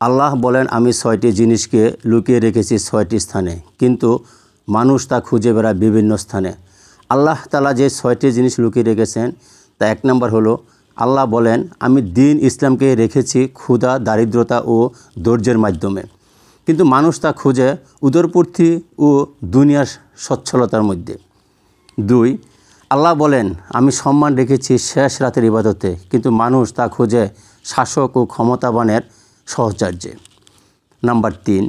আল্লাহ বলেন, আমি 6টি জিনিসকে লুকিয়ে রেখেছি 6টি স্থানে, কিন্তু মানুষ তা খুঁজে বেড়ায় বিভিন্ন স্থানে। আল্লাহ তাআলা যে 6টি জিনিস লুকিয়ে রেখেছেন তা 1 নম্বর হলো, আল্লাহ বলেন, আমি দ্বীন ইসলামকে রেখেছি ক্ষুধা, দারিদ্রতা ও ধৈর্যের মাধ্যমে, কিন্তু মানুষ তা খুঁজে উদরপূর্তি ও দুনিয়ার সচ্ছলতার মধ্যে। 2, আল্লাহ বলেন, আমি সম্মান রেখেছি শেষ রাতের ইবাদতে, কিন্তু মানুষ তা খুঁজে শাসক ও ক্ষমতাবানের সহচর্যে। নাম্বার 3,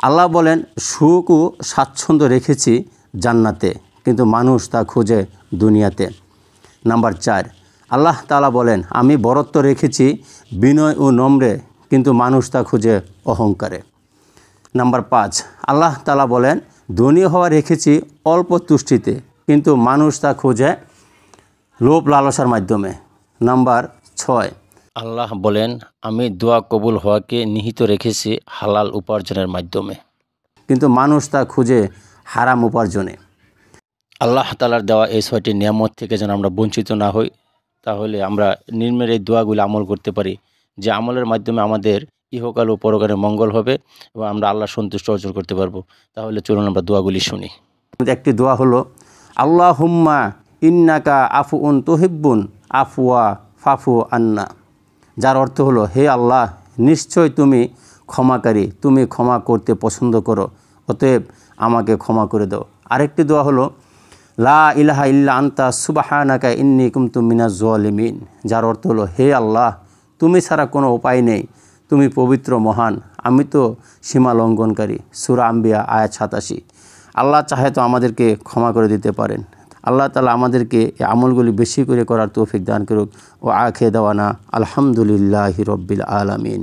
আল্লাহ বলেন, সুখ ও স্বাচ্ছন্দ্য রেখেছি জান্নাতে, কিন্তু মানুষ তা খুঁজে দুনিয়াতে। নাম্বার 4, আল্লাহ তাআলা বলেন, আমি বরত্ব রেখেছি বিনয় ও নম্রে, কিন্তু মানুষ তা খুঁজে অহংকারে। নাম্বার 5, আল্লাহ তাআলা বলেন, ধনী হওয়া রেখেছি অল্প তুষ্টিতে, কিন্তু মানুষ তা খুঁজে লোভ লালসার মাধ্যমে। নাম্বার 6, আল্লাহ বলেন, আমি দোয়া কবুল হওয়াকে নিহিত রেখেছি হালাল উপার্জনের মাধ্যমে, কিন্তু মানুষ তা খুঁজে হারাম উপার্জনে। আল্লাহ তাআলার দেওয়া এই 6টি নিয়ামত থেকে যেন আমরা বঞ্চিত না হই, তাহলে আমরা নিম্নের এই দোয়াগুলো আমল করতে পারি, যে আমলের মাধ্যমে আমাদের ইহকাল ও পরকালে মঙ্গল হবে এবং আমরা আল্লাহর সন্তুষ্ট অর্জন করতে পারবো। তাহলে চলুন আমরা দোয়াগুলি শুনি। একটি দোয়া হলো, আল্লাহুম্মা ইন্নাকা আফুউন তুহিব্বুন আফওয়া ফাফু আন্না, যার অর্থ হলো, হে আল্লাহ, নিশ্চয় তুমি ক্ষমাকারী, তুমি ক্ষমা করতে পছন্দ করো, অতএব আমাকে ক্ষমা করে দাও। আরেকটি দোয়া হলো, লা ইলাহা ইল্লা আনতা সুবহানাকা ইন্নী কুনতু মিনাজ জালিমিন, যার অর্থ হলো, হে আল্লাহ, তুমি ছাড়া কোনো উপায় নেই, তুমি পবিত্র মহান, আমি তো সীমা লঙ্ঘনকারী। সূরা আম্বিয়া আয়াত 87। আল্লাহ চাহে তো আমাদেরকে ক্ষমা করে দিতে পারেন। আল্লাহ তাআলা আমাদেরকে এই আমলগুলি বেশি করে করার তৌফিক দান করুক। ও আখির দাওয়ানা আলহামদুলিল্লাহি রাব্বিল আলামিন।